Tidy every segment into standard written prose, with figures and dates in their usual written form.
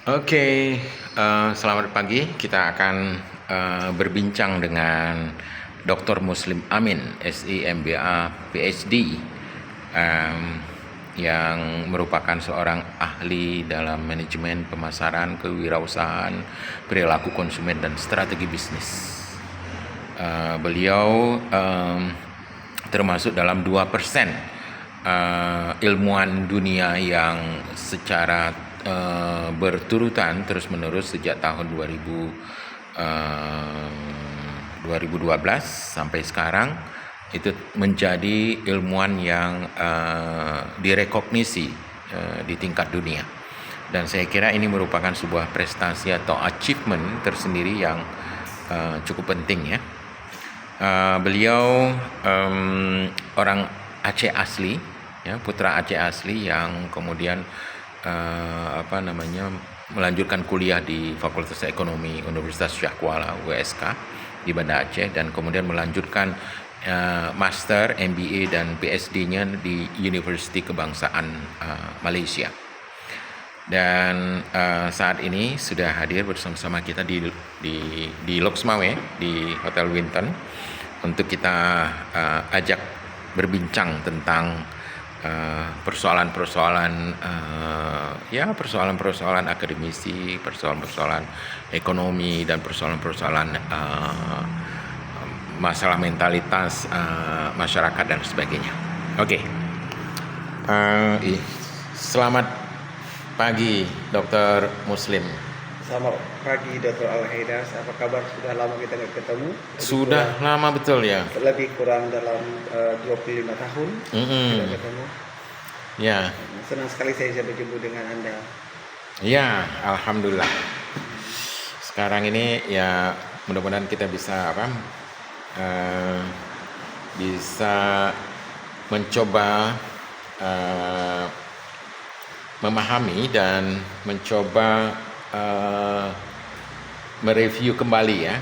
Oke, selamat pagi. Kita akan berbincang dengan Dr. Muslim Amin, SI MBA PhD, yang merupakan seorang ahli dalam manajemen pemasaran, kewirausahaan, perilaku konsumen, dan strategi bisnis. Beliau termasuk dalam 2% ilmuwan dunia yang secara berturutan terus-menerus sejak tahun 2012 sampai sekarang itu menjadi ilmuwan yang direkognisi di tingkat dunia. Dan saya kira ini merupakan sebuah prestasi atau achievement tersendiri yang cukup penting ya. Beliau orang Aceh asli, ya, putra Aceh asli yang kemudian melanjutkan kuliah di Fakultas Ekonomi Universitas Syah Kuala USK di Banda Aceh, dan kemudian melanjutkan Master, MBA, dan PhD-nya di Universiti Kebangsaan Malaysia. Dan saat ini sudah hadir bersama-sama kita di Lux Mawe di Hotel Winton untuk kita ajak berbincang tentang persoalan-persoalan persoalan-persoalan akademisi, persoalan-persoalan ekonomi, dan persoalan-persoalan masalah mentalitas masyarakat dan sebagainya. Oke. Selamat pagi, Dr. Muslim. Selamat pagi, Dr. Al-Haidar. Apa kabar? Sudah lama kita nggak ketemu. Sudah lama betul ya. Lebih kurang dalam 25 tahun kita ketemu. Ya. Senang sekali saya bisa berjumpa dengan Anda. Ya, alhamdulillah. Sekarang ini ya mudah-mudahan kita bisa bisa mencoba memahami dan mencoba mereview kembali ya.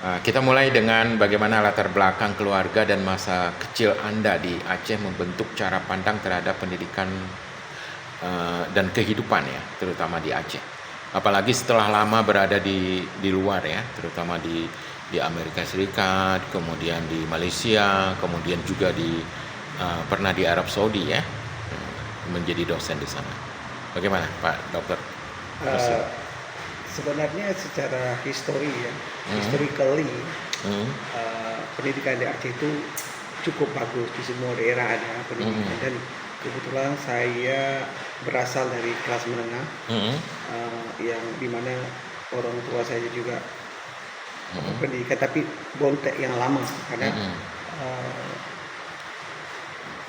Kita mulai dengan bagaimana latar belakang keluarga dan masa kecil Anda di Aceh membentuk cara pandang terhadap pendidikan dan kehidupan ya, terutama di Aceh. Apalagi setelah lama berada di luar ya, terutama di Amerika Serikat, kemudian di Malaysia, kemudian juga pernah di Arab Saudi ya, menjadi dosen di sana. Bagaimana Pak Dokter? Sebenarnya secara historically pendidikan di Aceh itu cukup bagus, di semua daerah ada pendidikan. Dan kebetulan saya berasal dari kelas menengah, yang dimana orang tua saya juga pendidikan, tapi bontek yang lama karena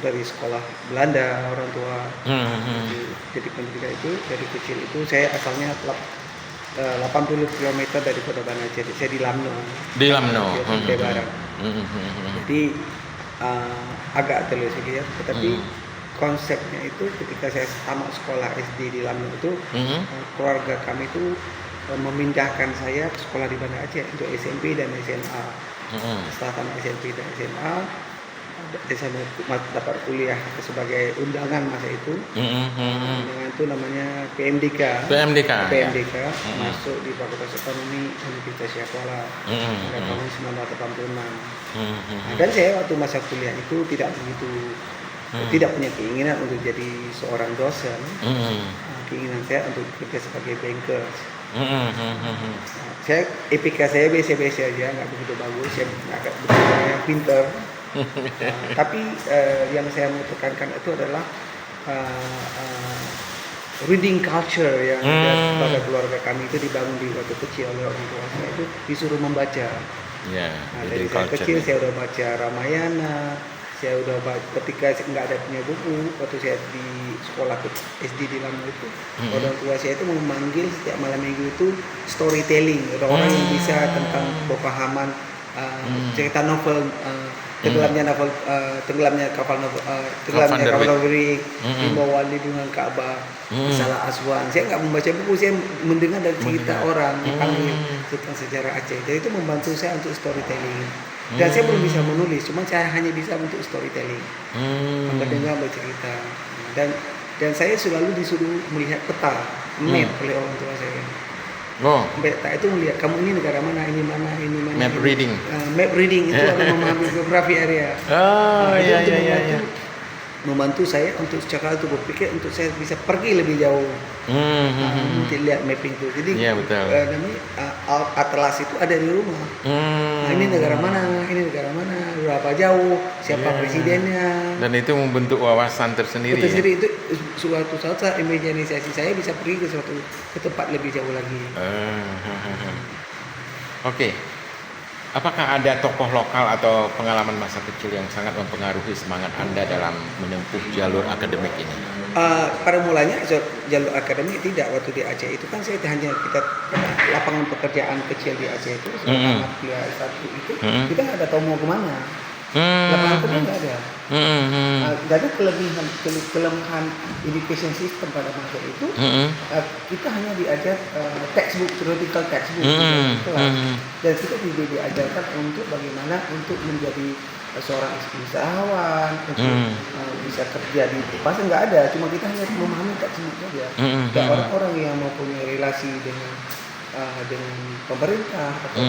dari sekolah Belanda orang tua. Jadi pendidikan itu dari kecil itu saya asalnya 80 km dari Kota Banda Aceh. Saya di Lamno. Di Pantai Barat. Jadi agak terlalu sedikit, tetapi konsepnya itu ketika saya tamat sekolah SD di Lamno itu, keluarga kami itu memindahkan saya ke sekolah di Banda Aceh untuk SMP dan SMA. Setelah tamat SMP dan SMA, saya dapat kuliah sebagai undangan masa itu, dengan itu namanya PMDK, masuk di Fakultas Ekonomi Universitas Syah Kuala pada tahun 1986. Dan saya waktu masa kuliah itu tidak punya keinginan untuk jadi seorang dosen. Keinginan saya untuk bekerja sebagai banker. Saya IPK saya biasa-biasa aja, nggak begitu bagus, saya agak betul pinter. Tapi yang saya mau tekankan itu adalah reading culture yang ada pada keluarga kami itu dibangun di waktu kecil oleh orang tua saya, itu disuruh membaca. Dari saya kecil saya udah baca Ramayana, saya udah baca ketika nggak ada punya buku. Waktu saya di sekolah SD di Lampung itu, orang tua saya itu memanggil setiap malam minggu itu storytelling, orang-orang yang bisa tentang pemahaman cerita novel, tenggelamnya kapal Nagri, Limau Wali dengan Ka'bah, Salah Aswan. Saya nggak membaca buku, saya mendengar dari cerita orang dipanggil tentang sejarah Aceh. Jadi itu membantu saya untuk storytelling. Dan saya belum bisa menulis, cuma saya hanya bisa untuk storytelling, mendengar bercerita. Dan saya selalu disuruh melihat peta. map oleh orang tua saya. Oh. Peta itu melihat kamu ini negara mana, ini mana, ini mana. Map ini. reading. Map reading itu ada memahami geografi area. Oh iya. Membantu saya untuk secara itu berpikir untuk saya bisa pergi lebih jauh. Untuk lihat mapping itu. Jadi betul. atlas itu ada di rumah. Nah, ini negara mana, berapa jauh, siapa presidennya. Dan itu membentuk wawasan tersendiri. Itu suatu saat imajinasi saya bisa pergi ke tempat lebih jauh lagi. Oke. Apakah ada tokoh lokal atau pengalaman masa kecil yang sangat mempengaruhi semangat Anda dalam menempuh jalur akademik ini? Pada mulanya jalur akademik tidak. Waktu di Aceh itu kan saya hanya kita lapangan pekerjaan kecil di Aceh itu selama kuliah S1 itu kita nggak ada tahu mau kemana. Lapangan kerja nggak ada. Jadi kelemahan education system pada masa itu kita hanya diajar theoretical textbook dan kita tidak diajarkan untuk bagaimana untuk menjadi seorang usahawan, untuk bisa kerja di pasar nggak ada. Cuma kita hanya memahami textbook saja. Dan orang-orang yang mempunyai relasi dengan pemerintah atau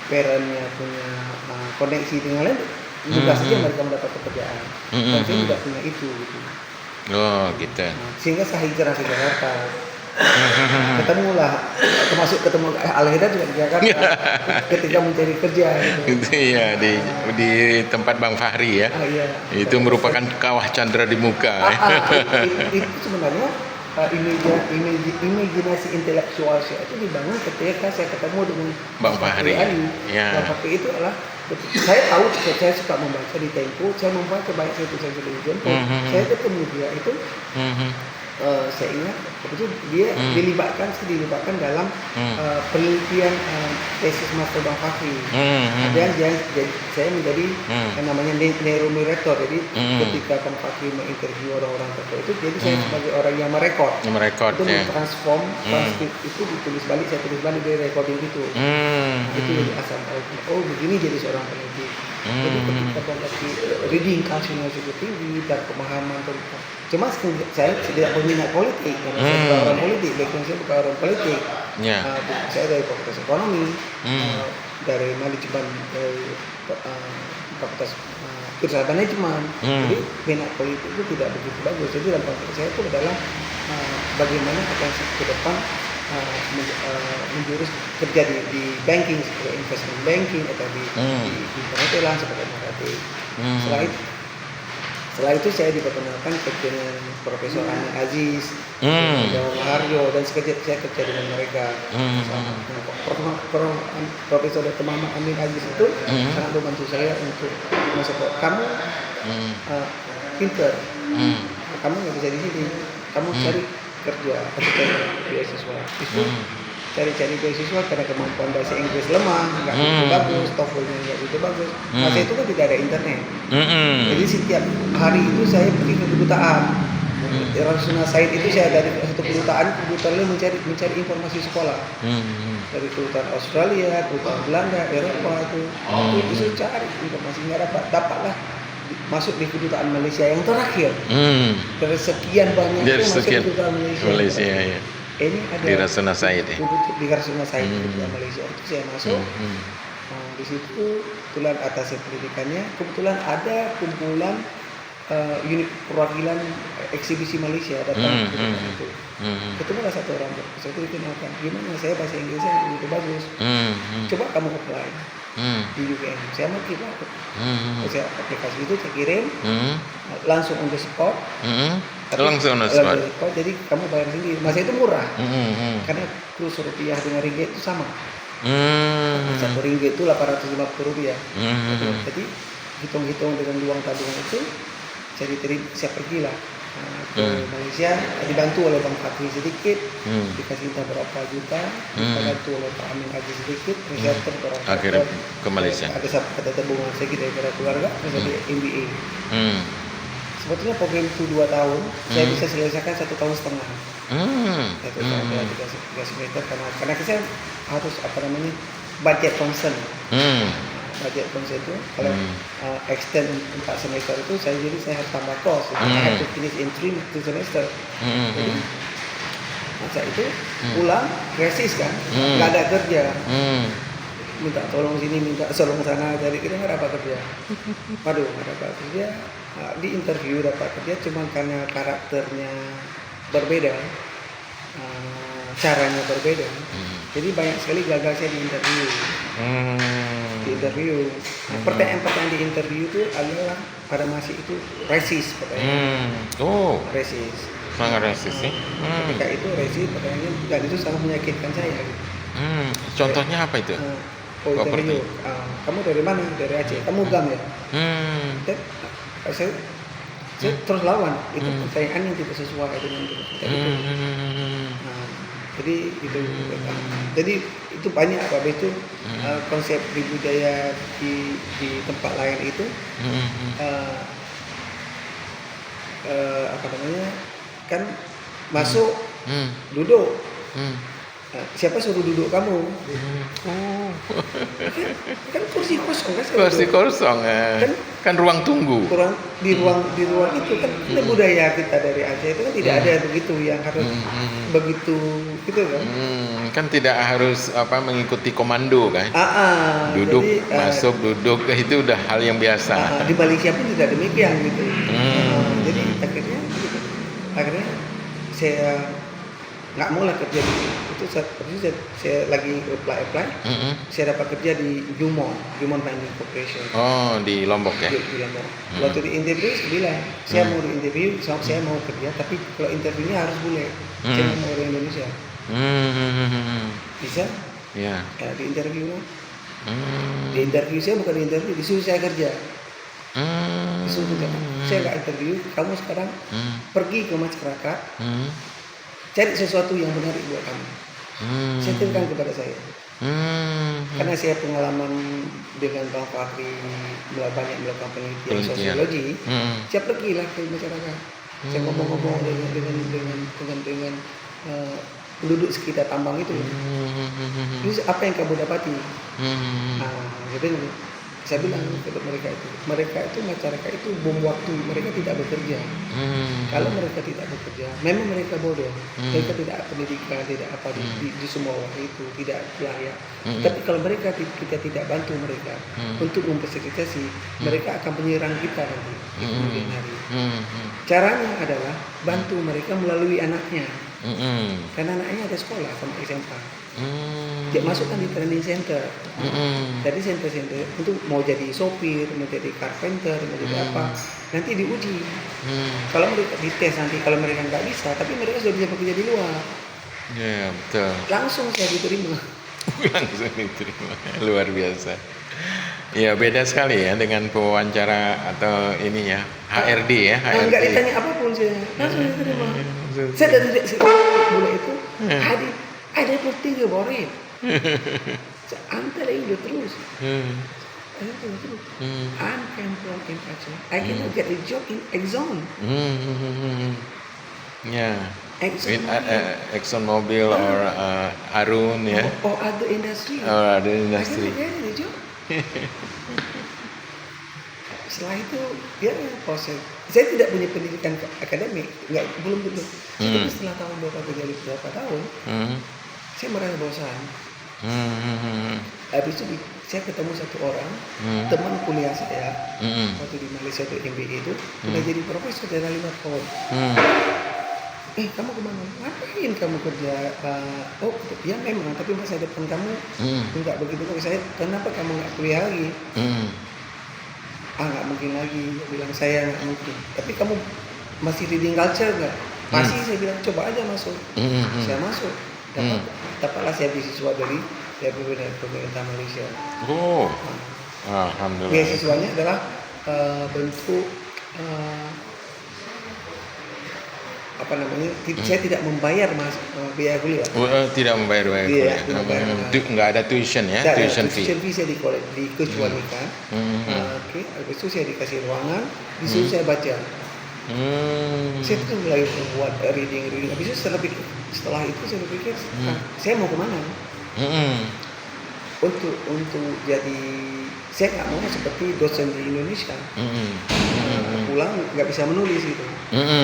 parentnya punya koneksi dengan lain, juga saja mereka mendapat pekerjaan. Dan saya tidak punya itu gitu. Oh gitu. Sehingga saya hijrah ke Jakarta. Ketemu Al-Hidayat juga di Jakarta ketika mencari kerja gitu. Iya di tempat Bang Fahri ya. Iya. Itu merupakan kawah candra di muka. Itu sebenarnya imajinasi intelektual saya itu dibangun ketika saya ketemu dengan Bang Fahri. Bang Fahri itu adalah saya tahu saya suka membaca di Tempo, saya membaca banyak tulisan television. Saya ketemu dia itu saya ingat itu dia dilibatkan dalam penelitian tesis master Bang Fahri. Dan saya menjadi yang namanya narrator. Jadi ketika Bang Fahri menginterview orang-orang tertentu itu, jadi saya sebagai orang yang merekod itu mentransform transkrip itu ditulis balik, saya tulis balik dari recording itu. Itu jadi asal begini jadi seorang peneliti. Jadi ketika Bang Fahri reading culture-nya cukup tinggi dan pemahaman tentang, cuma saya tidak berminat politik karena saya bukan orang politik, background saya bukan orang politik. Saya dari Fakultas Ekonomi, dari manajemen, dari Fakultas Jurusan Manajemen. Jadi minat politik itu tidak begitu bagus. Jadi dalam konteks saya itu adalah bagaimana akan ke depan menjurus kerja di banking seperti investment banking atau di perhotelan seperti Marathi. Setelah itu saya diperkenalkan dengan Profesor Amin Aziz, Jawa Maharjo, dan saya kerja dengan mereka. Profesor Dr. Muhammad Amin Aziz itu sangat membantu saya untuk mensupport kamu pinter, kamu nggak bisa di sini, kamu cari kerja atau cari beasiswa. Itu cari beasiswa karena kemampuan bahasa Inggris lemah, nggak begitu bagus, TOEFL-nya nggak begitu bagus. Masa itu kan tidak ada internet. Jadi setiap hari itu saya pergi ke kedutaan. Rasuna Said itu saya dari satu kedutaan mencari informasi sekolah. Dari kedutaan Australia, kedutaan Belanda, Eropa itu cari informasi, nggak dapatlah masuk di kedutaan Malaysia yang terakhir. Dari sekian banyak itu masuk di kedutaan Malaysia. Ya. Ini ada di Rasuna Said ya. Di Rasuna Said kedutaan Malaysia itu saya masuk. Di situ kebetulan atas pendidikannya, kebetulan ada kumpulan unit perwakilan eksibisi Malaysia datang itu. Ketemulah satu orang, saya itu dikenalkan, gimana saya bahasa Inggrisnya begitu bagus. Coba kamu apply di UGM. Saya mau kita saya aplikasi itu saya kirim langsung on the spot. Langsung on the spot. Jadi kamu bayar sendiri. Masa itu murah. Karena kurs rupiah dengan ringgit itu sama. Satu ringgit itu 850 rupiah. Jadi hitung-hitung dengan uang tabungan itu saya pergilah ke Malaysia, dibantu oleh Bang Fatih sedikit, dikasih entah berapa juta, dibantu oleh Pak Amin Aziz sedikit, reserve berapa. Akhirnya ke Malaysia. Ada tabungan sedikit daripada keluarga, menjadi MBA. Sebetulnya program itu 2 tahun, saya bisa selesaikan 1,5 tahun. Itu saya 3 semester karena saya harus budget concern. Budget concern itu kalau extend 4 semester itu saya harus tambah cost. I have to finish in 3 semester. Jadi masa itu pulang resist kan, nggak ada kerja, minta tolong sini, minta tolong sana, jadi kita nggak dapat kerja. Waduh, nggak dapat kerja. Nah, di interview dapat kerja cuma karena karakternya berbeda, caranya berbeda. Jadi banyak sekali gagal saya di interview. Pertanyaan-pertanyaan di interview itu adalah pada masa itu resist pertanyaan. Resist. Sangat resist sih. Ketika itu resist pertanyaannya dan itu sangat menyakitkan saya. Contohnya apa itu? Interview. Kamu dari mana? Dari Aceh. Kamu GAM ya? Saya terus lawan itu pertanyaan yang tidak sesuai dengan itu. Jadi itu jadi itu banyak apa itu konsep di budaya di tempat lain itu apa namanya kan masuk duduk siapa suruh duduk kamu kan kursi kosong kan kursi kosong kan ruang tunggu di ruang itu kan itu budaya kita dari Aceh itu kan tidak ada begitu yang harus begitu gitu kan kan tidak harus mengikuti komando kan duduk jadi, masuk duduk itu udah hal yang biasa di Malaysia pun tidak demikian gitu jadi akhirnya saya nggak mau lah kerja di itu saya lagi apply saya dapat kerja di Jumon Mining Corporation di Lombok ya di Lombok waktu di interview saya bilang saya mau di interview saya mau kerja tapi kalau interviewnya harus bule saya mau orang Indonesia bisa ya di interview di interview saya bukan di interview disuruh saya kerja disuruh kerja saya nggak interview kamu sekarang pergi ke masyarakat cari sesuatu yang menarik buat kamu. Saya ceritakan kepada saya. Karena saya pengalaman dengan Bang Fahri banyak melakukan penelitian sosiologi, saya pergilah ke masyarakat. Saya ngomong-ngomong dengan penduduk sekitar tambang itu. Terus apa yang kamu dapati? Jadi saya bilang kepada mereka itu masyarakat itu bom waktu, mereka tidak bekerja. Kalau mereka tidak bekerja, memang mereka bodoh, mereka tidak pendidikan, tidak apa di semua waktu itu tidak layak. Tapi kalau kita tidak bantu mereka untuk memfasilitasi, mereka akan menyerang kita nanti kemudian hari. Caranya adalah bantu mereka melalui anaknya, karena anaknya ada sekolah sama SMA. Dia masukkan di training center. Jadi center untuk mau jadi sopir, mau jadi carpenter, mau jadi apa, nanti diuji. Kalau mereka dites nanti kalau mereka nggak bisa, tapi mereka sudah bisa bekerja di luar. Ya betul. Langsung saya diterima. Langsung diterima, luar biasa. Ya beda sekali ya dengan pewawancara atau ini ya HRD ya. HRD. Nggak ditanya apapun saya langsung diterima. Saya dari mulai itu I never think about it. I'm telling you the truth. I came from Aceh. I cannot get a job in Exxon. Yeah. Exxon Mobil or Harun ya. Or other industry. Or other industry. I cannot get a job. Setelah itu ya proses. Saya tidak punya pendidikan akademik, belum tentu. Tapi setelah tahun berapa tahun, saya merasa bosan. Habis itu saya ketemu satu orang teman kuliah saya waktu di Malaysia itu MBA itu udah jadi profesor dari 5 tahun. Kamu kemana? Ngapain kamu kerja? Ya memang, tapi masa depan kamu enggak begitu bagus. Saya kenapa kamu nggak kuliah lagi? Nggak mungkin lagi. Dia bilang saya nggak mungkin. Tapi kamu masih reading culture nggak? Masih. Saya bilang coba aja masuk. Saya masuk. Dapatlah saya beasiswa dari pemerintah Malaysia. Alhamdulillah. Beasiswanya adalah bentuk apa namanya? Saya tidak membayar biaya kuliah. Tidak membayar biaya kuliah. Nggak ada tuition ya? Tuition fee. Tuition fee saya dikecualikan. Oke, habis itu saya dikasih ruangan, disuruh saya baca. Saya tuh mulai membuat reading. Habis itu setelah itu saya berpikir, saya mau kemana? untuk jadi, saya nggak mau seperti dosen di Indonesia. Pulang nggak bisa menulis gitu.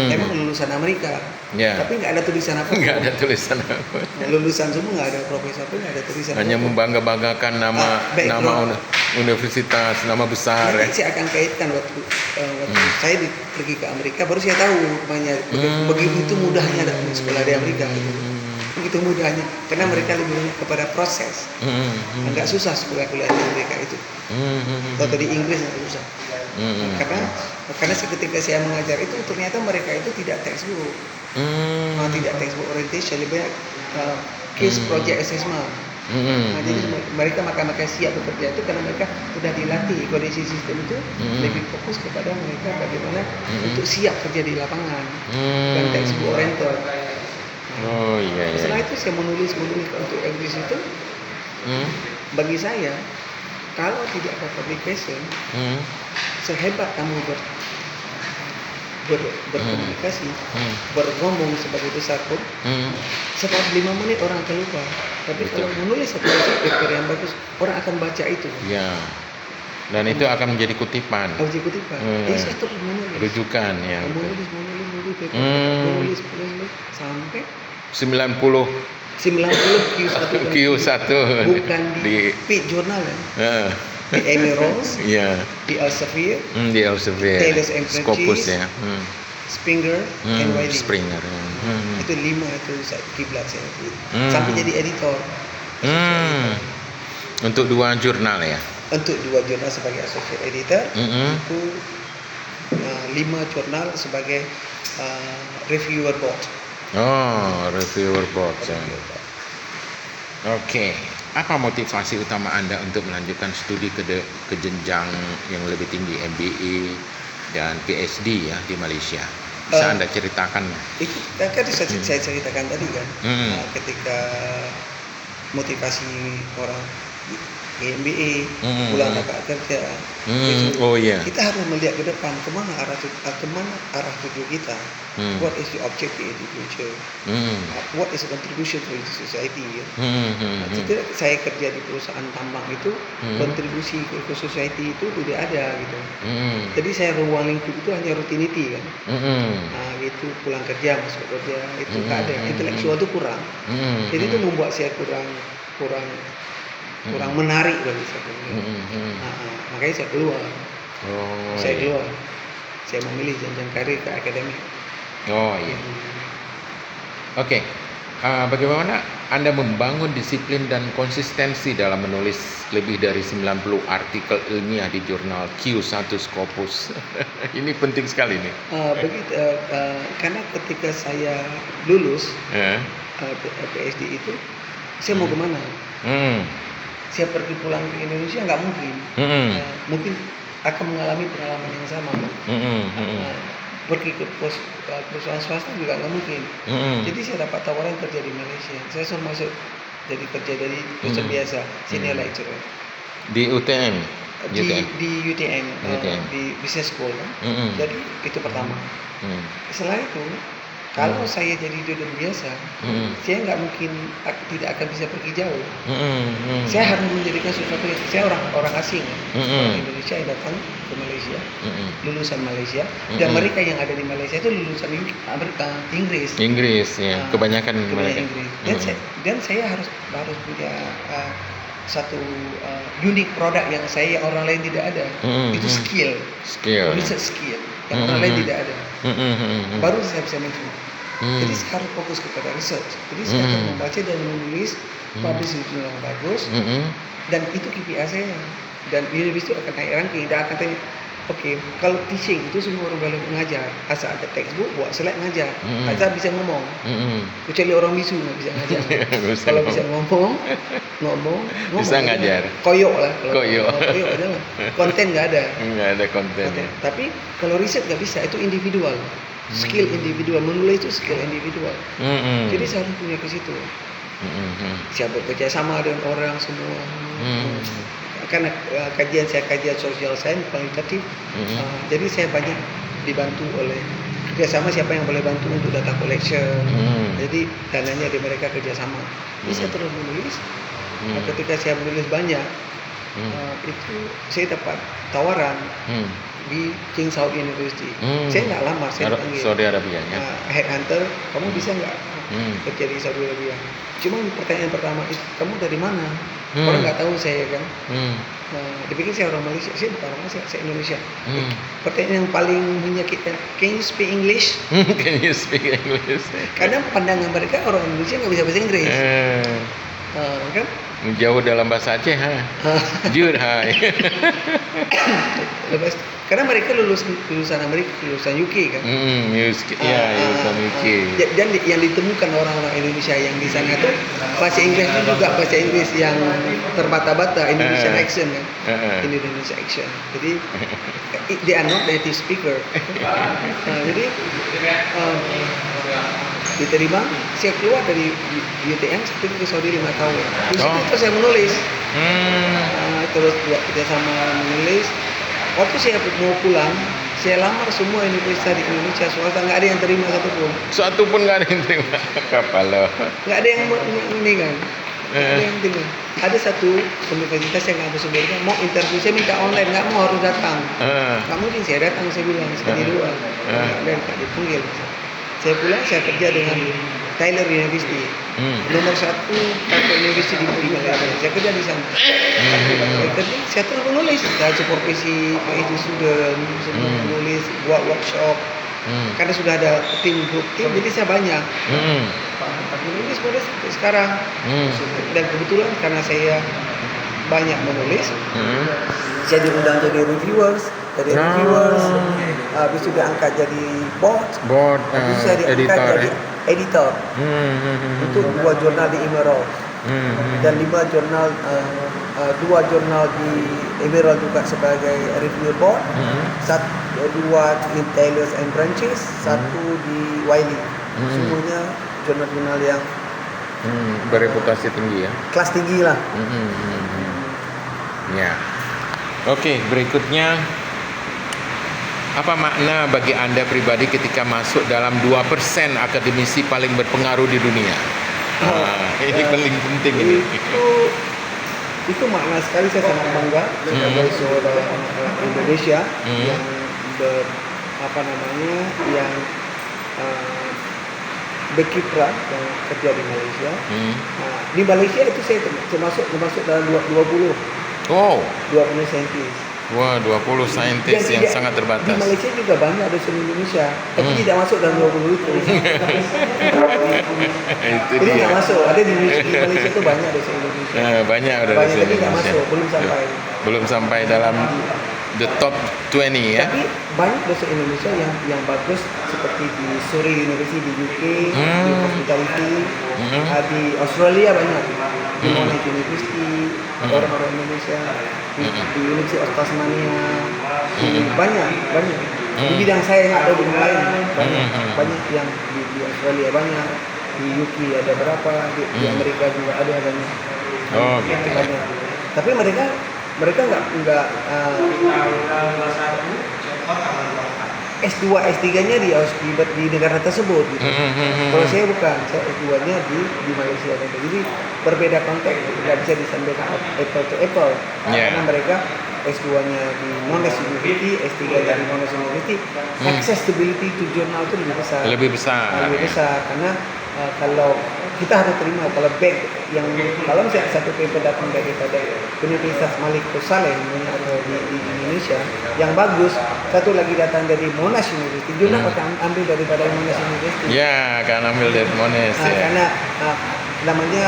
Emang lulusan Amerika, tapi nggak ada tulisan apa. Nggak ada tulisan apa. Lulusan semua nggak ada profesor pun nggak ada tulisan. Hanya membangga-banggakan nama universitas, nama besar. Nanti saya akan kaitkan waktu saya pergi ke Amerika, baru saya tahu begitu mudahnya sekolah di Amerika. Begitu mudahnya, karena mereka lebih banyak kepada proses. Nggak susah kuliah di Amerika itu. Atau di Inggris nggak susah. Karena ketika saya mengajar itu ternyata mereka itu tidak textbook, tidak textbook orientation, lebih banyak case project assessment. Jadi mereka maka siap bekerja itu karena mereka sudah dilatih kondisi sistem itu lebih fokus kepada mereka bagaimana untuk siap kerja di lapangan, bukan textbook oriented. Setelah itu saya menulis untuk Inggris itu, bagi saya kalau tidak ada publication, sehebat kamu berkomunikasi, berngomong sebagai besar pun, setelah 5 menit orang akan lupa. Tapi kalau menulis satu paper yang bagus, orang akan baca itu. Ya. Dan itu akan menjadi kutipan. Saya terus menulis. Rujukan ya. Menulis paper, menulis sampai 90 Q1 bukan di Pitt Journal ya. Di Emeralds, di Elsevier, Taylor and Scopus ya. Springer, and Wiley. Springer. Itu 5 itu kiblat saya. Sampai jadi editor. Untuk 2 jurnal ya. Untuk 2 jurnal sebagai associate editor, itu 5 jurnal sebagai reviewer board. Reviewer board. Oke. Apa motivasi utama Anda untuk melanjutkan studi ke jenjang yang lebih tinggi, MBA dan PhD ya di Malaysia? Bisa Anda ceritakan? Itu kan saya ceritakan tadi kan, ketika motivasi orang MBA, pulang dapat kerja, kita harus melihat ke depan kemana arah tuju kita. What is the objective in the future? What is the contribution to the society? Saya kerja di perusahaan tambang itu, kontribusi ke society itu tidak ada gitu. Jadi saya ruang lingkup itu hanya rutinity kan. Gitu pulang kerja masuk kerja itu nggak ada, intelektual itu kurang. Jadi itu membuat saya kurang menarik bagi saya. Makanya saya keluar. Saya memilih jenjang karir ke akademik. Oke. Bagaimana Anda membangun disiplin dan konsistensi dalam menulis lebih dari 90 artikel ilmiah di jurnal Q1 Scopus? Ini penting sekali nih. Karena ketika saya lulus PhD itu, saya mau kemana? Saya pergi pulang ke Indonesia nggak mungkin. Mungkin akan mengalami pengalaman yang sama. Pergi ke perusahaan swasta juga nggak mungkin. Jadi saya dapat tawaran kerja di Malaysia. Saya suruh masuk jadi kerja dari dosen biasa, senior lecturer. Di UTM? Di UTM, di business school. Jadi itu pertama. Setelah itu, kalau saya jadi dosen biasa, saya nggak mungkin tidak akan bisa pergi jauh. Saya harus menjadikan sesuatu yang saya orang asing, orang Indonesia yang datang ke Malaysia, lulusan Malaysia, dan mereka yang ada di Malaysia itu lulusan Inggris. Ya, kebanyakan mereka. Inggris. Dan saya harus punya satu unik produk yang orang lain tidak ada. Itu skill, research skill yang orang lain tidak ada. Baru saya bisa mencoba. Jadi sekarang fokus kepada research. Jadi saya akan membaca dan menulis publish jurnal yang bagus, dan itu KPI saya. Dan universiti akan naik ranking. Dan akan tanya, kalau teaching itu semua orang boleh mengajar, asal ada textbook buat slide ngajar, asal bisa ngomong. Kecuali orang bisu nggak bisa ngajar. Kalau bisa ngomong bisa ngajar. Koyok lah. Koyok adalah konten nggak ada. Nggak ada konten. Tapi kalau riset nggak bisa, itu individual. Skill individual, menulis itu skill individual. Jadi saya harus punya ke situ. Siap bekerja sama dengan orang semua. Karena kajian social science kualitatif. Jadi saya banyak dibantu oleh kerjasama siapa yang boleh bantu untuk data collection. Jadi dananya di mereka kerjasama. Jadi saya terus menulis. Ketika saya menulis banyak, itu saya dapat tawaran di King Saud University. Saya nggak lamar, saya dipanggil Saudi Arabia ya. Headhunter, kamu bisa nggak kerja di Saudi Arabia? Cuma pertanyaan pertama itu, kamu dari mana? Orang nggak tahu saya kan. Dipikir saya orang Malaysia, saya bukan orang Malaysia, saya Indonesia. Pertanyaan yang paling menyakitkan, can you speak English? Can you speak English? Karena pandangan mereka orang Indonesia nggak bisa bahasa Inggris. Kan? Jauh dalam bahasa Aceh, jujur, karena mereka lulusan Amerika, lulusan UK kan. Lulusan UK. Dan yang ditemukan orang-orang Indonesia yang di sana tuh bahasa Inggris itu juga bahasa Inggris yang terbata-bata, Indonesian accent kan. Indonesian accent. Jadi they are not native speaker. Jadi diterima, saya keluar dari UTM sampai ke Saudi 5 tahun. Di situ saya menulis. Terus buat kerjasama menulis. Waktu saya mau pulang, saya lamar semua universitas di Indonesia, swasta nggak ada yang terima satupun. Satu pun nggak ada yang terima. Kapal loh. Nggak ada yang ini kan. Nggak ada yang terima. Ada satu universitas yang nggak bisa sebutkan, mau interview saya minta online, nggak mau harus datang. Nggak mungkin saya datang, saya bilang sekali dua. Nggak dipanggil. Saya pulang, saya kerja dengan Taylor University, nomor 1 Taylor University di Malaysia. Saya kerja di sana. Saya terus menulis, saya supervisi PhD student, semua menulis, buat workshop. Karena sudah ada grup tim, jadi saya banyak. Menulis sampai sekarang. Dan kebetulan karena saya banyak menulis, saya diundang jadi reviewers. Habis itu diangkat jadi board, habis saya diangkat jadi editor untuk 2 jurnal di Emerald dan 5 jurnal, 2 jurnal di Emerald juga sebagai review board, 2 di Taylors and Branches, 1 di Wiley. Semuanya jurnal-jurnal yang bereputasi tinggi ya, kelas tinggi lah. Ya. Oke, berikutnya, apa makna bagi Anda pribadi ketika masuk dalam 2% akademisi paling berpengaruh di dunia? Ini paling penting ini. Itu makna sekali, saya sangat bangga sebagai seorang Indonesia yang yang berkiprah yang kerja di Malaysia. Di Malaysia itu saya termasuk dalam 20 saintis. Wah, 20 saintis yang sangat terbatas. Di Malaysia juga banyak dosen Indonesia, tapi tidak masuk dalam 20 itu. Itu dia. Tidak masuk. Ada di Malaysia itu banyak dosen Indonesia. Banyak dosen Indonesia. Tapi tidak masuk, belum sampai dalam the top 20 ya. Tapi banyak dosen Indonesia yang bagus, seperti di Surrey University di UK, di Hospitality, di Australia banyak. Di Monash University, orang-orang Indonesia, di University of Tasmania, banyak. Di bidang saya nggak ada di lain, banyak yang di Australia banyak, di UK ada berapa, di Amerika juga ada banyak. Gitu. Banyak. Tapi mereka nggak S2, S3-nya di negara tersebut gitu. Kalau saya bukan, saya S2-nya di Malaysia gitu. Jadi berbeda konteks, tidak bisa disandingkan apple to apple. Karena mereka S2-nya di Monash University, S3-nya di Monash University, accessibility to journal itu lebih besar. Karena kalau kita harus terima kalau kalau misalnya satu paper datang daripada Universitas Malik Saleh atau di Indonesia yang bagus, satu lagi datang dari Monash University, jurnal akan ambil daripada Monash University. Ya, akan ambil dari Monash. Karena namanya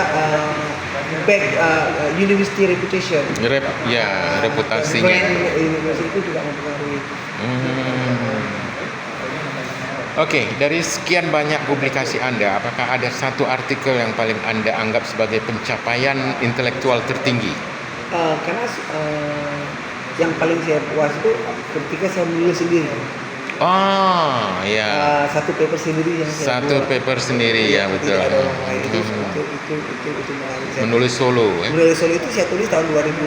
university reputation. Reputasinya. Brand university itu juga mempengaruhi. Oke, dari sekian banyak publikasi Anda, apakah ada satu artikel yang paling Anda anggap sebagai pencapaian intelektual tertinggi? Karena yang paling saya puas itu ketika saya menulis sendiri. Satu paper sendiri yang saya buat. Paper sendiri ya, betul. Tidak ada orang lain. Itu menulis solo. Menulis solo itu saya tulis tahun 2016.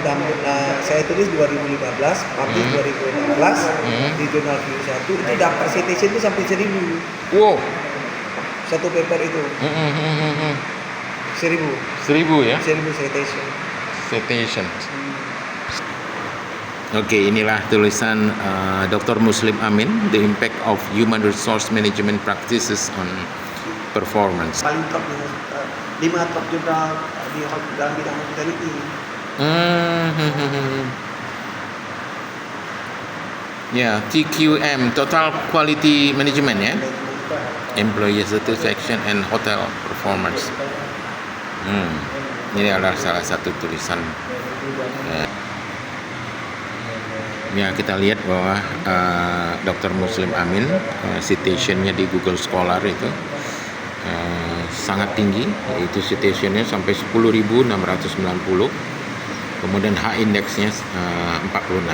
Saya tulis 2015, publish 2016 di jurnal Q1. Itu dapat citation itu sampai 1000. Wow. Satu paper itu. 1000. 1000 ya? 1000 citation. Citation. Oke, inilah tulisan Dr. Muslim Amin, The Impact of Human Resource Management Practices on Performance. Paling top 5 top jurnal di dalam bidang hospitality. Ya, TQM, Total Quality Management ya, Employee Satisfaction and Hotel Performance. Ini adalah salah satu tulisan. Ya, kita lihat bahwa Dr. Muslim Amin citationnya di Google Scholar itu sangat tinggi, yaitu citationnya sampai 10.690, kemudian H-indexnya 46.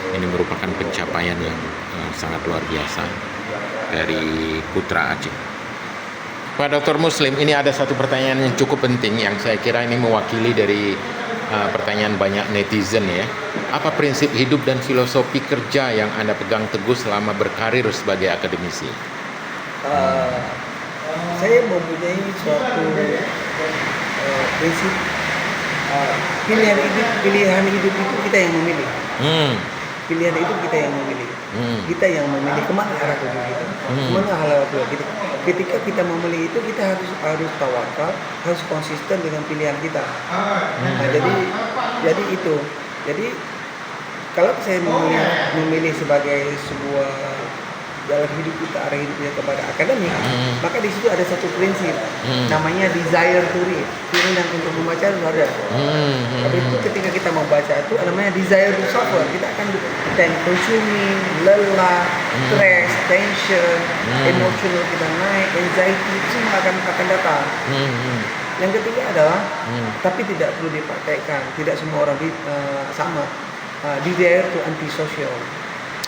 Ini merupakan pencapaian yang sangat luar biasa dari Putra Aceh. Pak Dr. Muslim, ini ada satu pertanyaan yang cukup penting yang saya kira ini mewakili dari pertanyaan banyak netizen ya. Apa prinsip hidup dan filosofi kerja yang Anda pegang teguh selama berkarir sebagai akademisi? Saya mempunyai suatu prinsip pilihan hidup itu kita yang memilih. Pilihan itu kita yang memilih. Kita yang memilih kemana arah tujuan kita, kemana arah tujuan kita. Ketika kita memilih itu, kita harus tawakal, harus konsisten dengan pilihan kita. Nah, jadi itu. Jadi kalau saya memilih sebagai sebuah jalan hidup kita, arah hidup kita kepada akademik, maka di situ ada satu prinsip, namanya desire to read, keinginan untuk membaca harus ada. Tapi itu ketika kita membaca itu namanya desire to suffer, kita akan time consuming, lelah, stress, tension, emotional kita naik, anxiety itu semua akan datang. Yang ketiga adalah, tapi tidak perlu dipraktekkan, tidak semua orang sama. Desire to antisocial.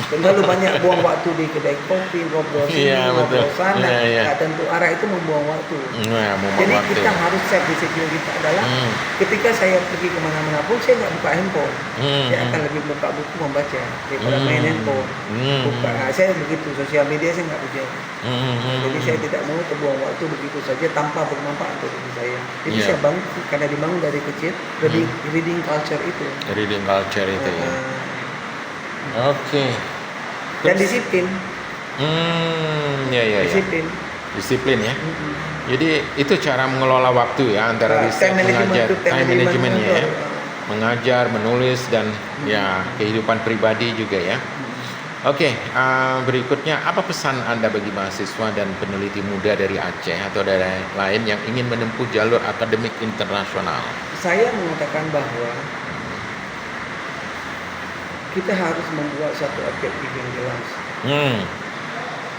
Terlalu banyak buang waktu di kedai kopi, ngobrol sini, ngobrol sana, nggak tentu arah itu membuang waktu. Jadi kita harus set disiplin kita adalah ketika saya pergi kemana-mana pun saya nggak buka handphone, saya akan lebih buka buku membaca daripada main handphone. Saya begitu, sosial media saya nggak ujian. Jadi saya tidak mau terbuang waktu begitu saja tanpa bermanfaat untuk diri saya. Jadi saya bangun karena dibangun dari kecil reading culture itu. Reading culture itu ya. Oke. Dan disiplin. Disiplin ya. Jadi itu cara mengelola waktu ya, antara riset, mengajar, time management ya. Mengajar, menulis dan ya kehidupan pribadi juga ya. Oke, berikutnya apa pesan Anda bagi mahasiswa dan peneliti muda dari Aceh atau daerah lain yang ingin menempuh jalur akademik internasional? Saya mengatakan bahwa kita harus membuat satu objektif yang jelas.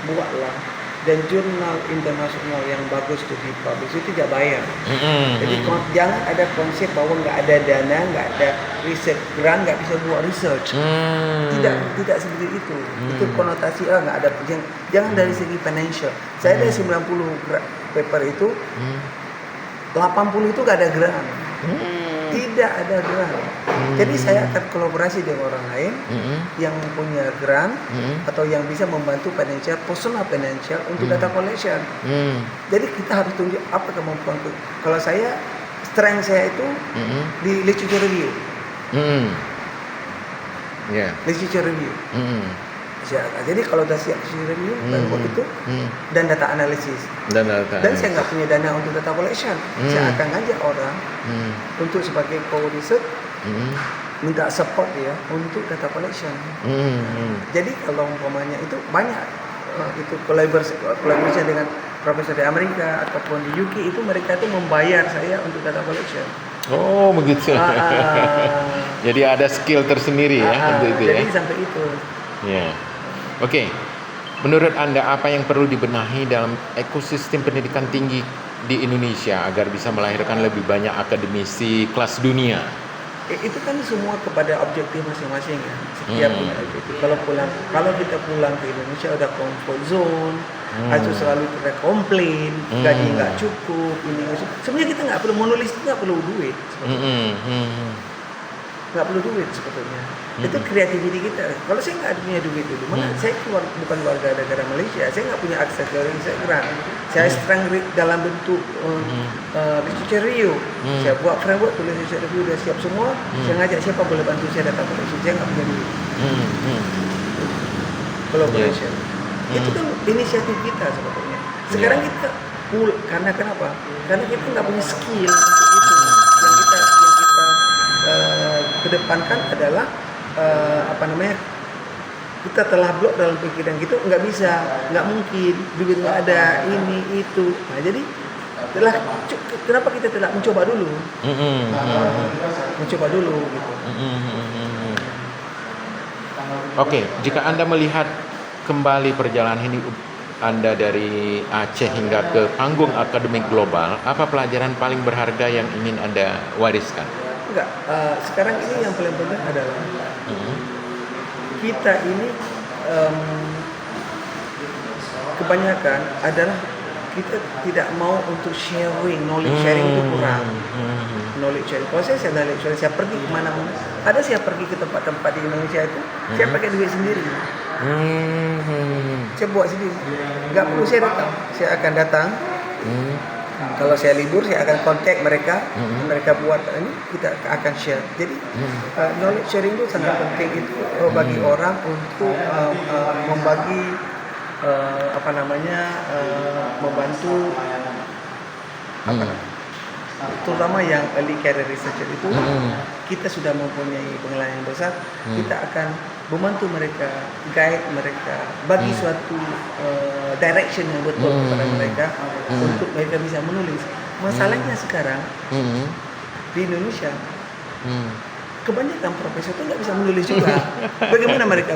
Buatlah, dan jurnal internasional yang bagus to dipublish itu tidak bayar. Jadi jangan ada konsep bahwa nggak ada dana, nggak ada riset grant, nggak bisa buat research. Tidak seperti itu. Itu konotasi nggak ada. Jangan dari segi financial. Saya dari 90 paper itu 80 itu nggak ada grant. Tidak ada grant. Jadi saya akan kolaborasi dengan orang lain yang punya grant atau yang bisa membantu personal financial untuk data collection. Jadi kita harus tunjuk apa kemampuan. Kalau saya, strength saya itu di literature review. Literature review. Jadi kalau sudah siap review itu dan data analisis dan saya nggak punya dana untuk data collection, saya akan ngajak orang untuk sebagai co-research minta support dia untuk data collection. Jadi kalau umpamanya itu banyak itu kolaborasi dengan profesor di Amerika ataupun di UK, itu mereka itu membayar saya untuk data collection. Oh begitu. Jadi ada skill tersendiri ya untuk itu. Jadi sampai itu. Oke, menurut Anda apa yang perlu dibenahi dalam ekosistem pendidikan tinggi di Indonesia agar bisa melahirkan lebih banyak akademisi kelas dunia? Itu kan semua kepada objektif masing-masing ya. Setiap punya objektif. Kalau kita pulang ke Indonesia udah comfort zone, atau selalu kita komplain, gaji nggak cukup, ini nggak cukup. Sebenarnya kita nggak perlu menulis, nggak perlu duit. nggak perlu duit sebetulnya. Itu kreativiti kita. Kalau saya nggak punya duit dulu, mana saya bukan warga negara Malaysia, saya nggak punya akses ke Instagram. Saya serang dalam bentuk literature review. Saya buat framework, tulis literature review, udah siap semua. Saya ngajak siapa boleh bantu saya datang ke Malaysia. Saya nggak punya duit. Collaboration. Itu kan inisiatif kita sebetulnya. Sekarang kita karena kenapa? Karena kita nggak punya skill untuk itu. Yang kita kedepankan adalah kita telah blok dalam pikiran kita, nggak bisa, nggak mungkin, duit nggak ada, ini itu. Nah jadi kenapa kita tidak mencoba dulu? Mencoba dulu gitu. Oke, jika Anda melihat kembali perjalanan ini Anda dari Aceh hingga ke panggung akademik global, apa pelajaran paling berharga yang ingin Anda wariskan? Enggak, sekarang ini yang paling penting adalah kita ini kebanyakan adalah kita tidak mau untuk sharing, knowledge sharing itu kurang. Knowledge sharing, kalau saya knowledge sharing, saya pergi kemana-mana, saya pergi ke tempat-tempat di Indonesia itu, saya pakai duit sendiri. Saya buat sendiri, nggak perlu saya datang, saya akan datang. Kalau saya libur, saya akan kontak mereka, mereka buat ini, kita akan share. Jadi knowledge sharing itu sangat penting itu bagi orang untuk membagi membantu terutama yang early career researcher itu kita sudah mempunyai pengalaman yang besar, kita akan membantu mereka, guide mereka, bagi suatu direction yang betul kepada mereka untuk mereka bisa menulis. Masalahnya sekarang di Indonesia kebanyakan profesor itu nggak bisa menulis juga. Bagaimana mereka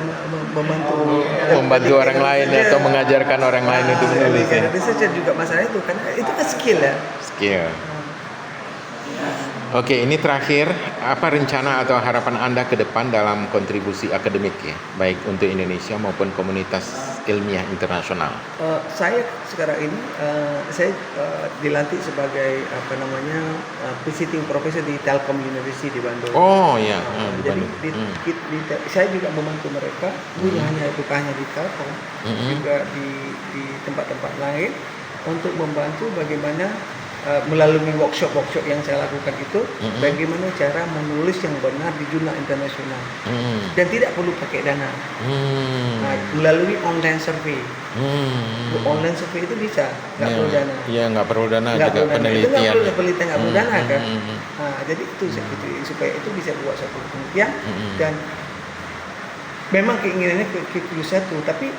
membantu orang lain atau mengajarkan orang lain untuk menulis? Researcher juga masalah itu, karena itu kan skill ya. Skill. Oke, ini terakhir, apa rencana atau harapan Anda ke depan dalam kontribusi akademik ya, baik untuk Indonesia maupun komunitas ilmiah internasional? Saya sekarang ini saya dilantik sebagai visiting professor di Telkom University di Bandung. Oh ya, di jadi Bandung. Saya juga membantu mereka, bukan hanya di Telkom, juga di tempat-tempat lain untuk membantu bagaimana melalui workshop yang saya lakukan itu, bagaimana cara menulis yang benar di jurnal internasional dan tidak perlu pakai dana. Nah, melalui online survey. Online survey itu bisa, nggak perlu dana. Iya, nggak perlu dana, juga penelitian. Itu nggak perlu dana kan. Nah, jadi itu supaya itu bisa buat suatu penelitian dan memang keinginannya ke Q1, tapi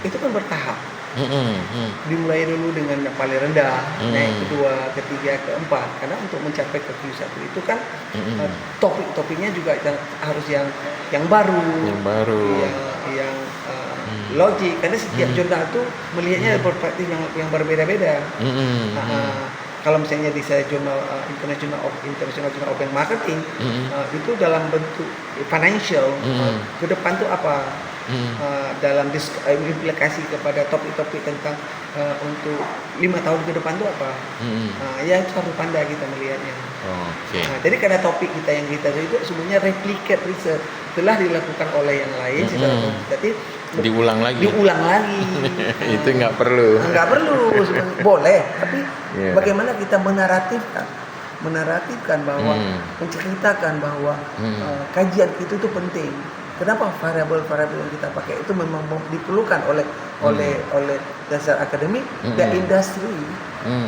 itu kan bertahap. Dimulai dulu dengan yang paling rendah, naik kedua, ketiga, keempat. Karena untuk mencapai ke Q1 itu kan topik-topiknya juga harus yang baru, yang logik. Karena setiap jurnal itu melihatnya perspektif yang berbeda-beda. Kalau misalnya di saya jurnal International Journal of Marketing, itu dalam bentuk financial, ke depan tuh apa? Dalam implikasi kepada topik-topik tentang untuk 5 tahun ke depan itu apa? Ya itu harus pandai kita melihatnya. Nah, jadi karena topik kita yang kita itu sebenarnya replicate research telah dilakukan oleh yang lain secara kuantitatif, diulang lagi. Itu nggak perlu. Boleh, tapi bagaimana kita menaratifkan bahwa menceritakan bahwa kajian itu penting. Kenapa variabel-variabel yang kita pakai itu memang diperlukan oleh dasar akademik dan industri.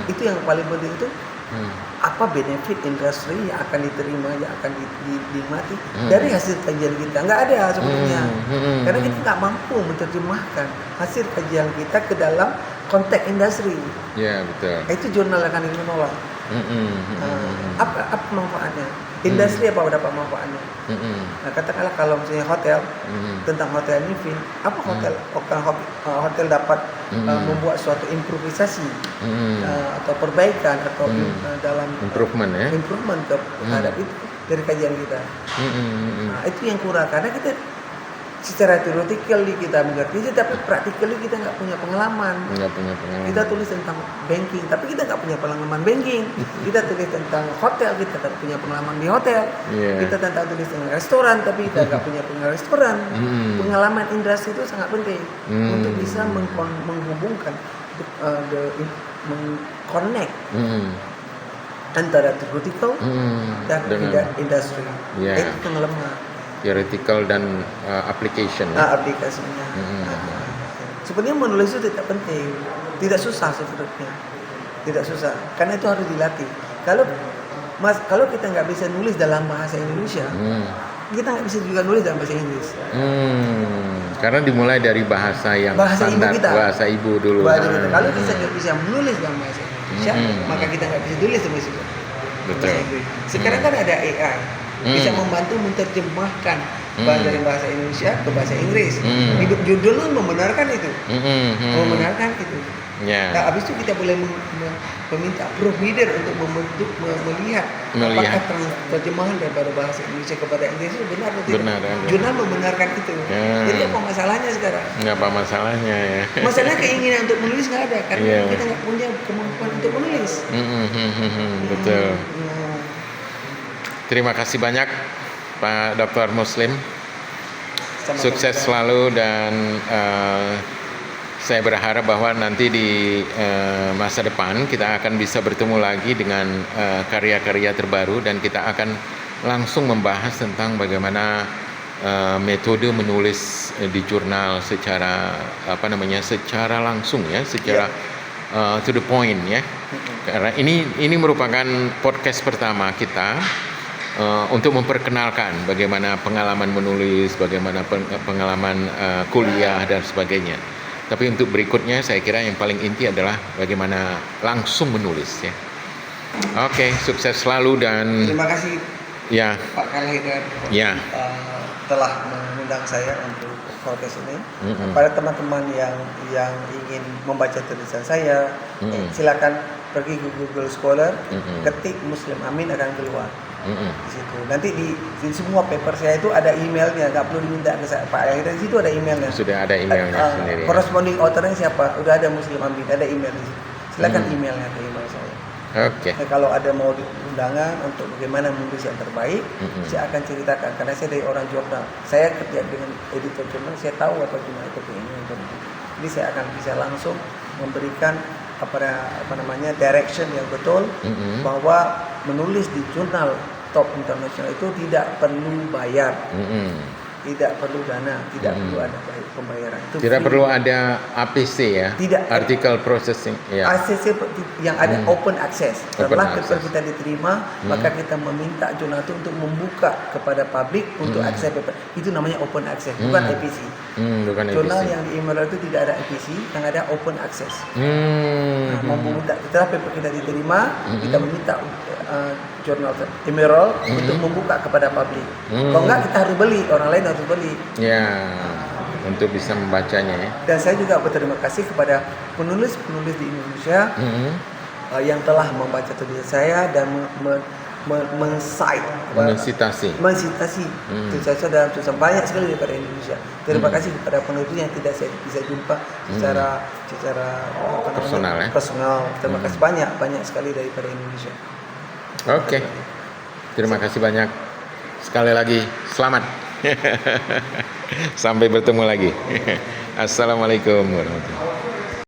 Itu yang paling penting itu apa benefit industri yang akan diterima, yang akan dinikmati dari hasil kajian kita. Nggak ada sebetulnya. Karena kita nggak mampu menerjemahkan hasil kajian kita ke dalam konteks industri. Ya, betul. Itu jurnal akan menolak. Apa manfaatnya? Industri apa dapat manfaatnya? Nah, katakanlah kalau misalnya hotel, tentang hotel ini, apa hotel dapat membuat suatu improvisasi atau perbaikan atau dalam improvement terhadap itu dari kajian kita. Nah, itu yang kurang, karena kita secara theoretically kita mengerti, tapi practically kita nggak punya pengalaman. Kita tulis tentang banking, tapi kita nggak punya pengalaman banking. Kita tulis tentang hotel, kita tak punya pengalaman di hotel. Kita tentang tulis tentang restoran, tapi kita nggak punya pengalaman restoran. Pengalaman industri itu sangat penting untuk bisa menghubungkan, mengconnect antara theoretical dan industri. Itu yang lemah. Theoretical dan application. Aplikasinya. Sebenarnya menulis itu tidak penting, tidak susah sebenarnya, tidak susah, karena itu harus dilatih. Kalau kita nggak bisa nulis dalam bahasa Indonesia, kita nggak bisa juga nulis dalam bahasa Inggris. Karena dimulai dari bahasa yang standar, bahasa ibu dulu. Kalau kita nggak bisa menulis dalam bahasa Indonesia, maka kita nggak bisa tulis dalam bahasa Inggris. Sekarang kan ada AI. Bisa membantu menerjemahkan dari bahasa Indonesia ke bahasa Inggris. Hidup judul membenarkan itu. Membenarkan itu. Nah, habis itu kita boleh meminta provider untuk melihat apakah terjemahan daripada bahasa Indonesia kepada Inggris itu benar atau tidak. Jurnal membenarkan itu. Jadi apa masalahnya sekarang? Nggak apa masalahnya ya. Masalahnya keinginan untuk menulis nggak ada karena kita nggak punya kemampuan untuk menulis. Betul. Terima kasih banyak Pak Dr. Muslim. Sukses selalu dan saya berharap bahwa nanti di masa depan kita akan bisa bertemu lagi dengan karya-karya terbaru dan kita akan langsung membahas tentang bagaimana metode menulis di jurnal secara secara langsung ya, secara to the point ya. Karena ini merupakan podcast pertama kita. Untuk memperkenalkan bagaimana pengalaman menulis, bagaimana pengalaman kuliah dan sebagainya. Tapi untuk berikutnya saya kira yang paling inti adalah bagaimana langsung menulis ya. Oke, sukses selalu dan terima kasih Pak Khalhidar telah mengundang saya untuk podcast ini. Pada teman-teman yang ingin membaca tulisan saya, silakan pergi ke Google Scholar, ketik Muslim Amin akan keluar. Di situ. Nanti di semua paper saya itu ada emailnya, nggak perlu diminta ke Pak Khalhidar. Di situ ada emailnya. Sudah ada emailnya sendiri. Corresponding authornya siapa? Udah ada Muslim Amin, ada email di situ. Silakan emailnya ke email saya. Oke. Nah, kalau ada mau undangan untuk bagaimana menulis yang terbaik, saya akan ceritakan karena saya dari orang jurnal. Saya kerja dengan editor jurnal, saya tahu apa gimana itu keinginan jurnal. Jadi saya akan bisa langsung memberikan direction yang betul bahwa menulis di jurnal top internasional itu tidak perlu bayar, tidak perlu dana, tidak perlu ada pembayaran. Itu tidak free. Perlu ada APC ya, tidak, article processing. ACC yang ada open access. Setelah paper kita diterima, maka kita meminta jurnal itu untuk membuka kepada publik untuk akses paper. Itu namanya open access, bukan APC. Jurnal yang di Emerald itu tidak ada APC, yang ada open access. Meminta setelah paper kita diterima, kita meminta jurnal Emerald untuk membuka kepada publik. Kalau enggak kita harus beli, orang lain harus beli. Untuk bisa membacanya ya. Dan saya juga berterima kasih kepada penulis-penulis di Indonesia yang telah membaca tulisan saya dan mensitasi tulisan saya dalam tulisan banyak sekali daripada Indonesia. Terima kasih kepada penulis yang tidak saya bisa jumpa secara personal. Terima kasih banyak sekali daripada Indonesia. Oke. Terima kasih banyak. Sekali lagi selamat. Sampai bertemu lagi. Assalamualaikum warahmatullahi wabarakatuh.